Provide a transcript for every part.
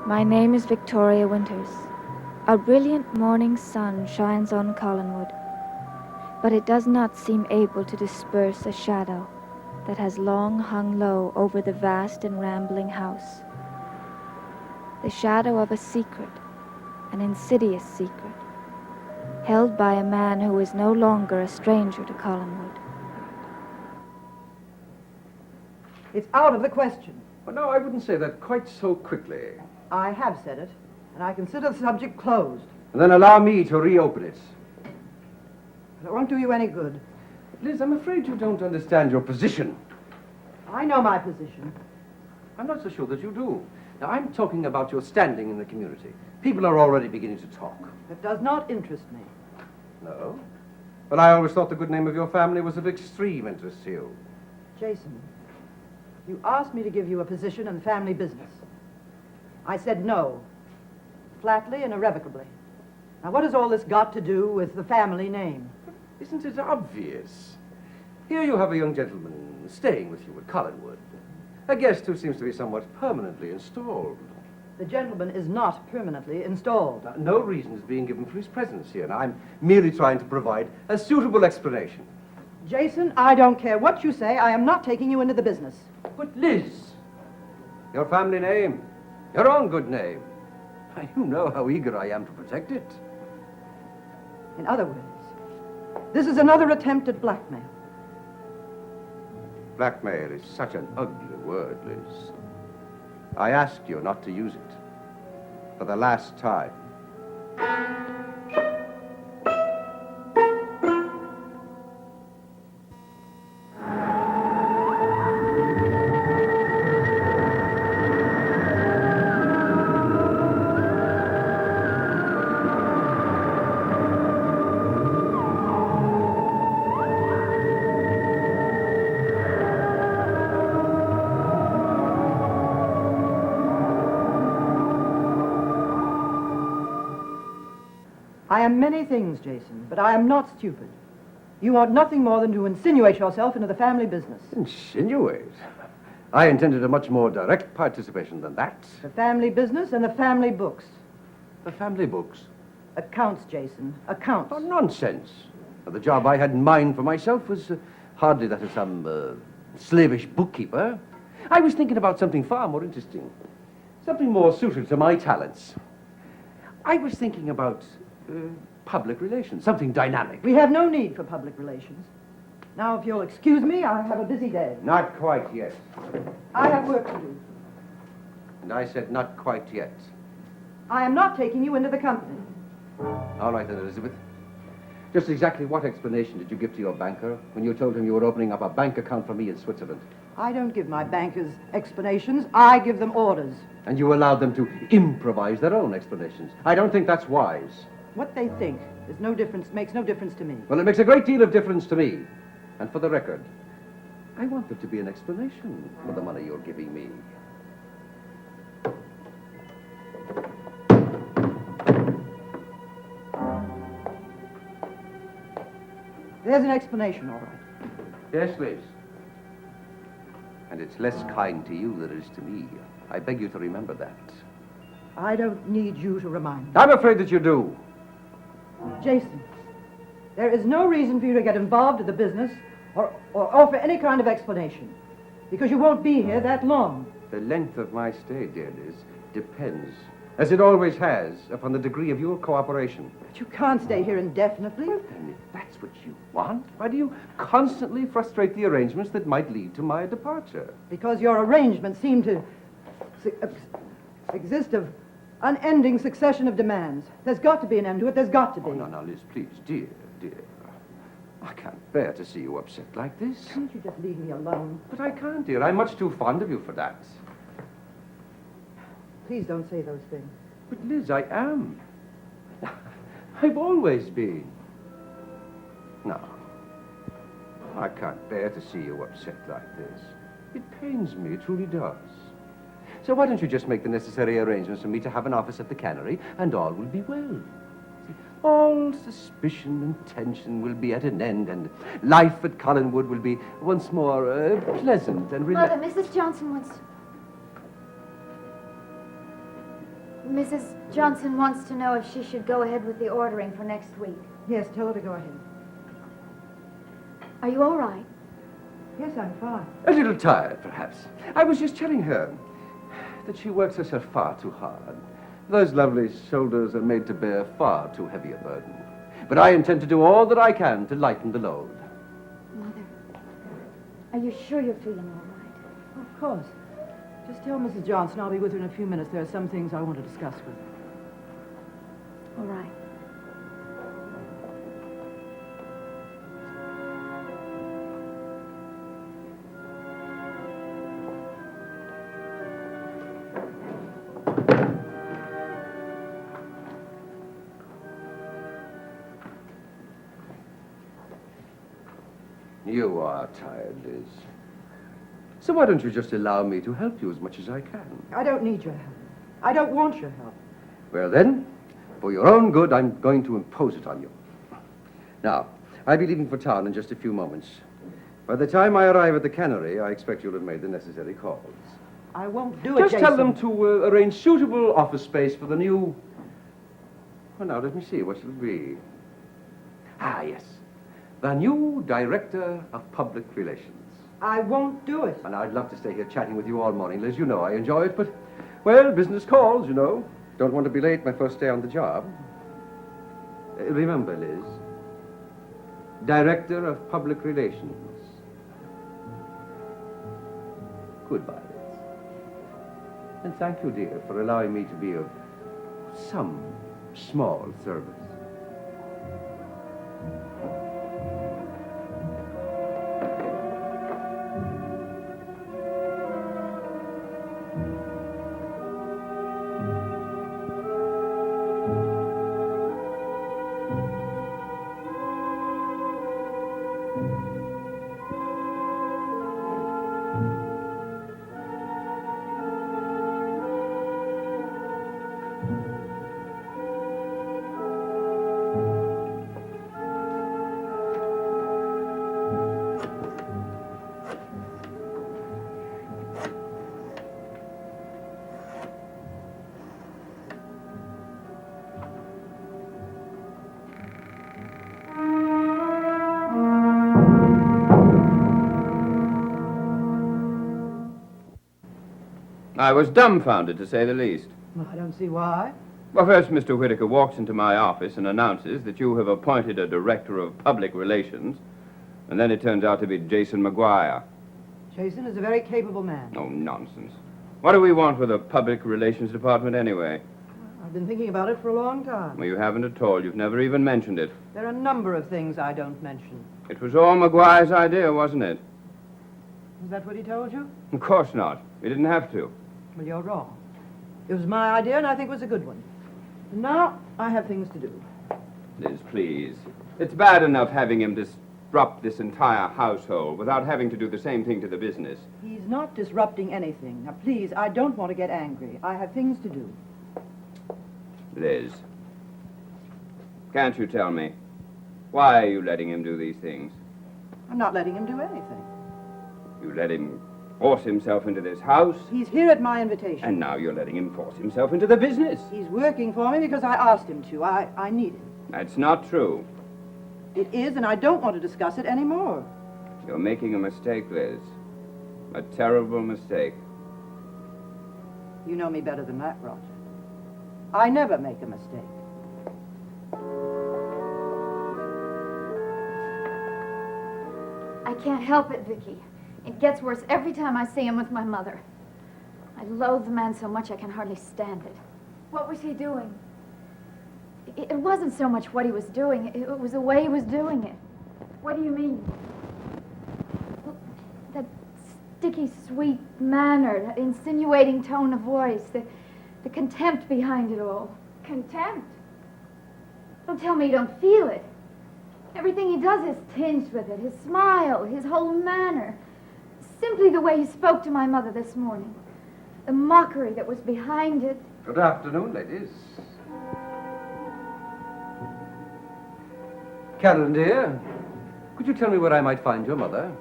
My name is Victoria Winters. A brilliant morning sun shines on Collinwood, but it does not seem able to disperse a shadow that has long hung low over the vast and rambling house. The shadow of a secret, an insidious secret, held by a man who is no longer a stranger to Collinwood. It's out of the question. Well, no, I wouldn't say that quite so quickly. I have said it, and I consider the subject closed. And then allow me to reopen it. It won't do you any good. Liz, I'm afraid you don't understand your position. I know my position. I'm not so sure that you do. Now, I'm talking about your standing in the community. People are already beginning to talk. It does not interest me. No? But I always thought the good name of your family was of extreme interest to you. Jason, you asked me to give you a position in the family business. I said no, flatly and irrevocably. Now, what has all this got to do with the family name? Isn't it obvious? Here you have a young gentleman staying with you at Collinwood. A guest who seems to be somewhat permanently installed. The gentleman is not permanently installed. Now, no reason is being given for his presence here. Now, I'm merely trying to provide a suitable explanation. Jason, I don't care what you say. I am not taking you into the business. But Liz, your family name, your own good name. You know how eager I am to protect it. In other words, this is another attempt at blackmail. Blackmail is such an ugly word, Liz. I asked you not to use it. For the last time. I am many things, Jason, but I am not stupid. You want nothing more than to insinuate yourself into the family business. Insinuate? I intended a much more direct participation than that. The family business and the family books. The family books? Accounts, Jason, accounts. Oh, nonsense. Now, the job I had in mind for myself was hardly that of some slavish bookkeeper. I was thinking about something far more interesting. Something more suited to my talents. I was thinking about public relations, something dynamic. We have no need for public relations. Now, if you'll excuse me, I have a busy day. Not quite yet. I have work to do. And I said not quite yet. I am not taking you into the company. All right then, Elizabeth. Just exactly what explanation did you give to your banker when you told him you were opening up a bank account for me in Switzerland? I don't give my bankers explanations. I give them orders. And you allowed them to improvise their own explanations. I don't think that's wise. What they think is no difference, makes no difference to me. Well, it makes a great deal of difference to me. And for the record, I want there to be an explanation for the money you're giving me. There's an explanation, all right. Yes, Liz. And it's less kind to you than it is to me. I beg you to remember that. I don't need you to remind me. I'm afraid that you do. Jason, there is no reason for you to get involved in the business or offer any kind of explanation, because you won't be here that long. The length of my stay, dear Liz, depends, as it always has, upon the degree of your cooperation. But you can't stay here indefinitely. Well, then, if that's what you want, why do you constantly frustrate the arrangements that might lead to my departure? Because your arrangements seem to exist of unending succession of demands. There's got to be an end to it. There's got to be. Oh, no, Liz, please, dear. I can't bear to see you upset like this. Can't you just leave me alone? But I can't, dear. I'm much too fond of you for that. Please don't say those things. But, Liz, I am. I've always been. No. I can't bear to see you upset like this. It pains me, it truly does. So why don't you just make the necessary arrangements for me to have an office at the cannery, and all will be well. All suspicion and tension will be at an end, and life at Collinwood will be once more pleasant and Mother, Mrs. Johnson wants... Mrs. Johnson wants to know if she should go ahead with the ordering for next week. Yes, tell her to go ahead. Are you all right? Yes, I'm fine. A little tired, perhaps. I was just telling her that she works herself far too hard. Those lovely shoulders are made to bear far too heavy a burden. But I intend to do all that I can to lighten the load. Mother, are you sure you're feeling all right? Of course. Just tell Mrs. Johnson I'll be with her in a few minutes. There are some things I want to discuss with her. All right. You are tired, Liz. So why don't you just allow me to help you as much as I can? I don't need your help. I don't want your help. Well then, for your own good, I'm going to impose it on you. Now, I'll be leaving for town in just a few moments. By the time I arrive at the cannery, I expect you'll have made the necessary calls. I won't do it, Just tell them Jason. to arrange suitable office space for the new... Well, now, let me see. What shall it be? Ah, yes. The new Director of Public Relations. I won't do it. And I'd love to stay here chatting with you all morning, Liz. You know I enjoy it, but, well, business calls, you know. Don't want to be late my first day on the job. Remember, Liz, Director of Public Relations. Goodbye, Liz. And thank you, dear, for allowing me to be of some small service. I was dumbfounded, to say the least. Well, I don't see why. Well, first, Mr. Whitaker walks into my office and announces that you have appointed a director of public relations, and then it turns out to be Jason McGuire. Jason is a very capable man. Oh, nonsense. What do we want with a public relations department anyway? I've been thinking about it for a long time. Well, you haven't at all. You've never even mentioned it. There are a number of things I don't mention. It was all McGuire's idea, wasn't it? Is that what he told you? Of course not. He didn't have to. Well, you're wrong. It was my idea, and I think it was a good one. And now I have things to do. Liz, please. It's bad enough having him disrupt this entire household without having to do the same thing to the business. He's not disrupting anything. Now, please, I don't want to get angry. I have things to do. Liz, can't you tell me, why are you letting him do these things? I'm not letting him do anything. You let him force himself into this house, He's here at my invitation. and now you're letting him force himself into the business. He's working for me because I asked him to. I need him. That's not true. It is, and I don't want to discuss it anymore. You're making a mistake, Liz. A terrible mistake. You know me better than that, Roger. I never make a mistake. I can't help it, Vicky. It gets worse every time I see him with my mother. I loathe the man so much I can hardly stand it. What was he doing? It wasn't so much what he was doing, it was the way he was doing it. What do you mean? That sticky, sweet manner, that insinuating tone of voice, the contempt behind it all. Contempt? Don't tell me you don't feel it. Everything he does is tinged with it. His smile, his whole manner. Simply the way he spoke to my mother this morning. The mockery that was behind it. Good afternoon, ladies. Carolyn, dear, could you tell me where I might find your mother?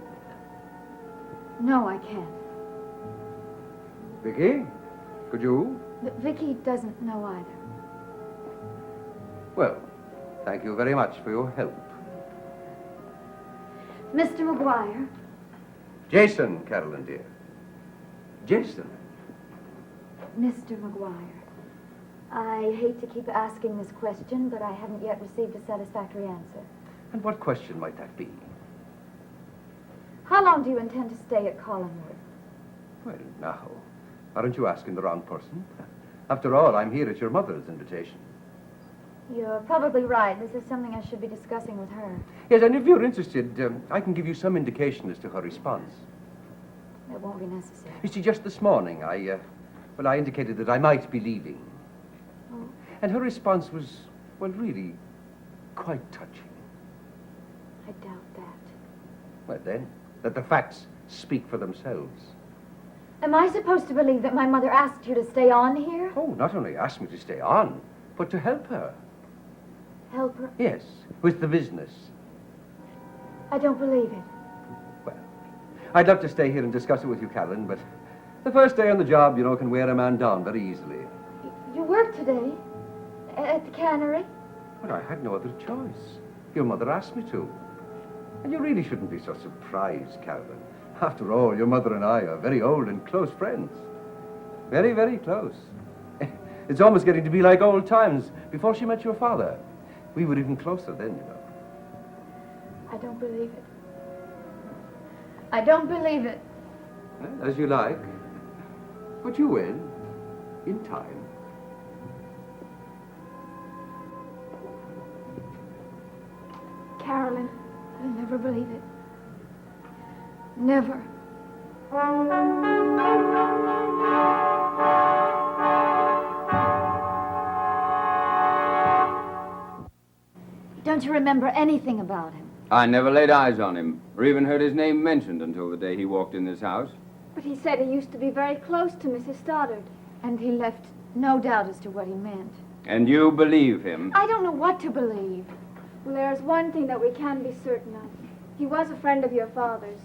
No, I can't. Vicky, Could you? Vicky doesn't know either. Well, thank you very much for your help. Mr. McGuire, Jason, Carolyn, dear. Jason. Mr. McGuire, I hate to keep asking this question, but I haven't yet received a satisfactory answer. And what question might that be? How long do you intend to stay at Collinwood? Well, now, aren't you asking the wrong person? After all, I'm here at your mother's invitation. You're probably right. This is something I should be discussing with her. Yes, and if you're interested, I can give you some indication as to her response. It won't be necessary. You see, just this morning, I indicated that I might be leaving. Oh. And her response was, well, really quite touching. I doubt that. Well, then, that the facts speak for themselves. Am I supposed to believe that my mother asked you to stay on here? Oh, not only asked me to stay on, but to help her. Help her? Yes, with the business. I don't believe it. Well, I'd love to stay here and discuss it with you, Carolyn, but the first day on the job, you know, can wear a man down very easily. You work today? At the cannery? But I had no other choice. Your mother asked me to. And you really shouldn't be so surprised, Carolyn. After all, your mother and I are very old and close friends. Very, very close. It's almost getting to be like old times before she met your father. We were even closer then, you know. I don't believe it. I don't believe it. Well, as you like. But you will, in time. Carolyn, I'll never believe it. Never. Don't you remember anything about him? I never laid eyes on him, or even heard his name mentioned until the day he walked in this house. But he said he used to be very close to Mrs. Stoddard. And he left no doubt as to what he meant. And you believe him? I don't know what to believe. Well, there's one thing that we can be certain of. He was a friend of your father's.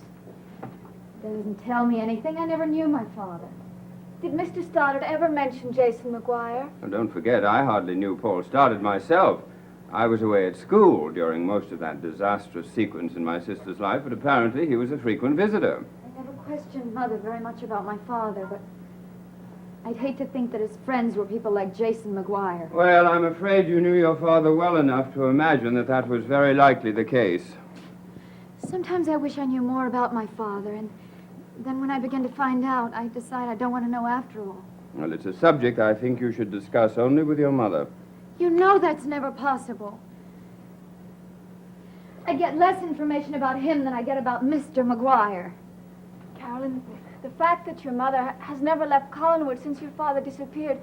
Doesn't tell me anything. I never knew my father. Did Mr. Stoddard ever mention Jason McGuire? Well, don't forget, I hardly knew Paul Stoddard myself. I was away at school during most of that disastrous sequence in my sister's life, but apparently he was a frequent visitor. I never questioned Mother very much about my father, but I'd hate to think that his friends were people like Jason McGuire. Well, I'm afraid you knew your father well enough to imagine that that was very likely the case. Sometimes I wish I knew more about my father, and then when I begin to find out, I decide I don't want to know after all. Well, it's a subject I think you should discuss only with your mother. You know that's never possible. I get less information about him than I get about Mr. McGuire. Carolyn, the fact that your mother has never left Collinwood since your father disappeared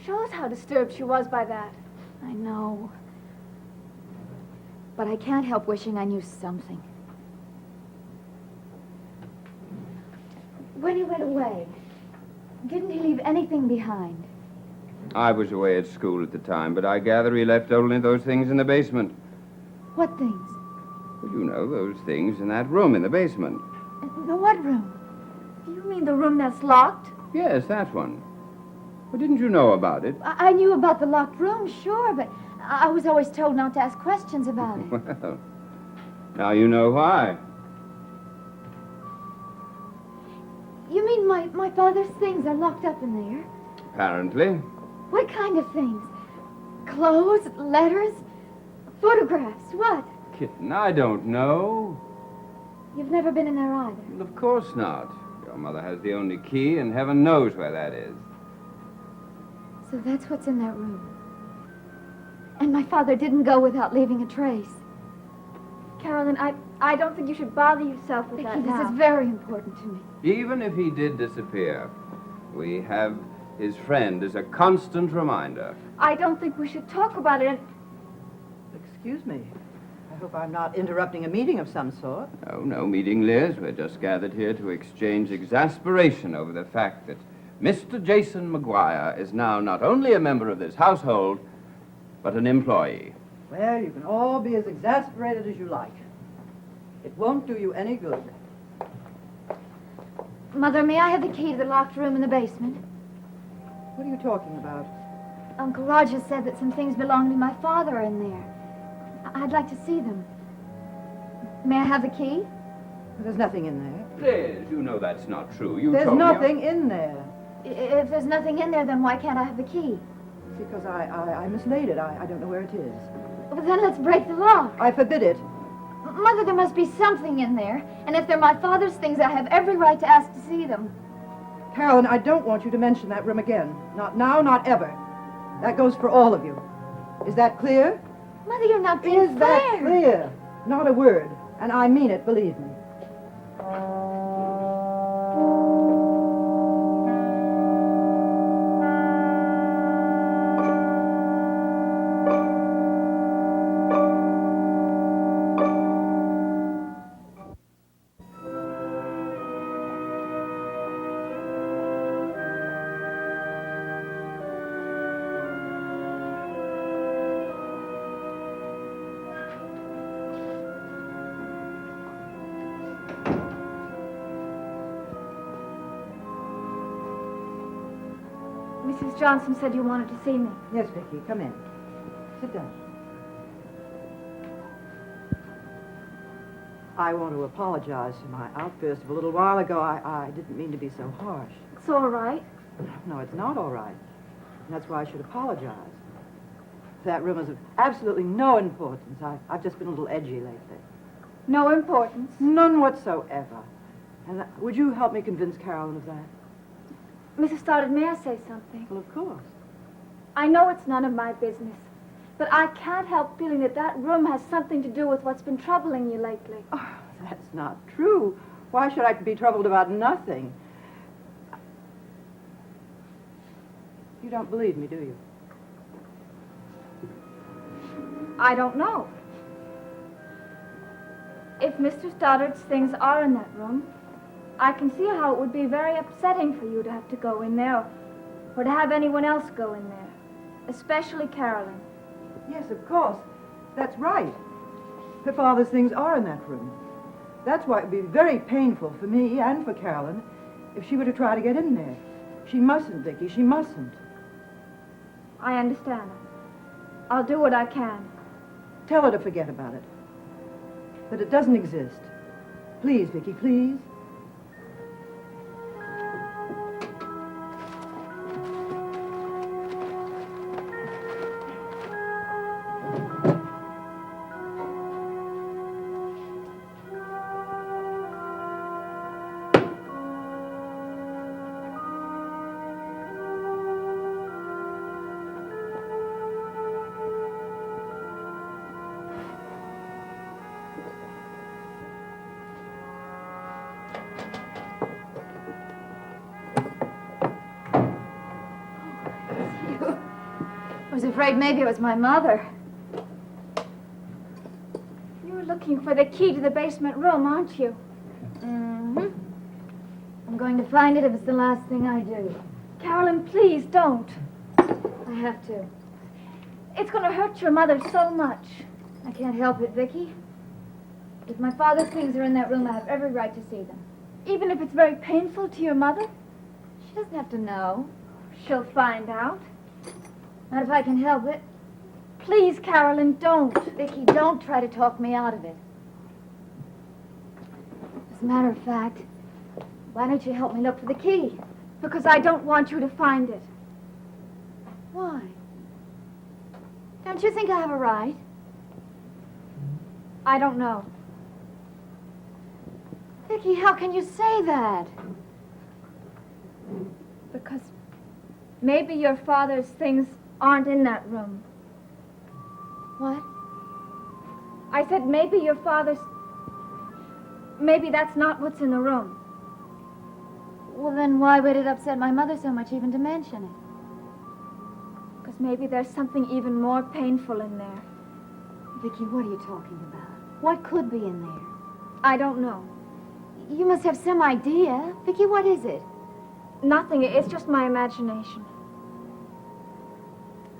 shows how disturbed she was by that. I know. But I can't help wishing I knew something. When he went away, didn't he leave anything behind? I was away at school at the time, but I gather he left only those things in the basement. What things? Well, you know, those things in that room in the basement. No, what room? You mean the room that's locked? Yes, that one. Well, didn't you know about it? I knew about the locked room, sure, but I was always told not to ask questions about it. Well, now you know why. You mean my father's things are locked up in there? Apparently. What kind of things? Clothes, letters, photographs, what? Kitten, I don't know. You've never been in there either. Well, of course not. Your mother has the only key, and heaven knows where that is. So that's what's in that room. And my father didn't go without leaving a trace. Carolyn, I don't think you should bother yourself with Vicky, that this now. is very important to me. Even if he did disappear, we have his friend as a constant reminder. I don't think we should talk about it. Excuse me. I hope I'm not interrupting a meeting of some sort. Oh, no meeting, Liz. We're just gathered here to exchange exasperation over the fact that Mr. Jason McGuire is now not only a member of this household, but an employee. Well, you can all be as exasperated as you like. It won't do you any good. Mother, may I have the key to the locked room in the basement? you talking about? Uncle Roger said that some things belonging to my father are in there. I'd like to see them. May I have the key? There's nothing in there. Liz, you know that's not true. You There's told me... nothing in there. If there's nothing in there, then why can't I have the key? Because I mislaid it. I don't know where it is. Well, then let's break the lock. I forbid it. Mother, there must be something in there. And if they're my father's things, I have every right to ask to see them. Carolyn, I don't want you to mention that room again. Not now, not ever. That goes for all of you. Is that clear? Mother, you're not being Is that fair. clear? Not a word. And I mean it, believe me. Mrs. Johnson said you wanted to see me. Yes, Vicky, come in. Sit down. I want to apologize for my outburst of a little while ago. I didn't mean to be so harsh. It's all right. No, it's not all right. And that's why I should apologize. That room is of absolutely no importance. I've just been a little edgy lately. No importance. None whatsoever. And would you help me convince Carolyn of that? Mrs. Stoddard, may I say something? Well, of course. I know it's none of my business, but I can't help feeling that that room has something to do with what's been troubling you lately. Oh, that's not true. Why should I be troubled about nothing? You don't believe me, do you? I don't know. If Mr. Stoddard's things are in that room, I can see how it would be very upsetting for you to have to go in there, or to have anyone else go in there, especially Carolyn. Yes, of course. That's right. Her father's things are in that room. That's why it would be very painful for me and for Carolyn if she were to try to get in there. She mustn't, Vicky. She mustn't. I understand. I'll do what I can. Tell her to forget about it. That it doesn't exist. Please, Vicky, please. I was afraid maybe it was my mother. You're looking for the key to the basement room, aren't you? Mm-hmm. I'm going to find it if it's the last thing I do. Carolyn, please don't. I have to. It's going to hurt your mother so much. I can't help it, Vicky. If my father's things are in that room, I have every right to see them. Even if it's very painful to your mother? She doesn't have to know. She'll find out. Not if I can help it. Please, Carolyn, don't. Vicky, don't try to talk me out of it. As a matter of fact, why don't you help me look for the key? Because I don't want you to find it. Why? Don't you think I have a right? I don't know. Vicky, how can you say that? Because maybe your father's things aren't in that room. What? I said maybe your father's... Maybe that's not what's in the room. Well, then why would it upset my mother so much even to mention it? Because maybe there's something even more painful in there. Vicky, what are you talking about? What could be in there? I don't know. You must have some idea. Vicky, what is it? Nothing. It's just my imagination.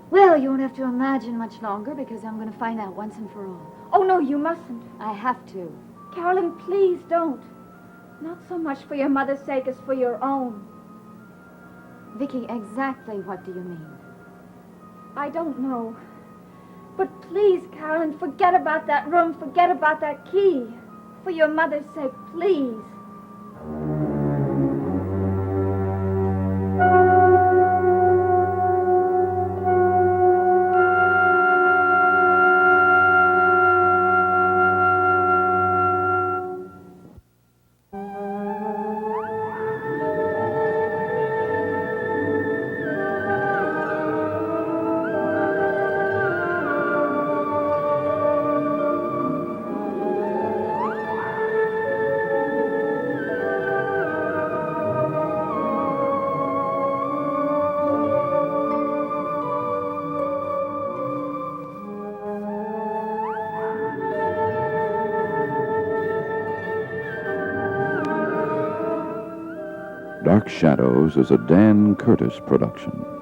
Well, you won't have to imagine much longer because I'm going to find out once and for all. Oh, no, you mustn't. I have to. Carolyn, please don't. Not so much for your mother's sake as for your own. Vicky, exactly what do you mean? I don't know. But please, Carolyn, forget about that room. Forget about that key. For your mother's sake, please. Dark Shadows is a Dan Curtis production.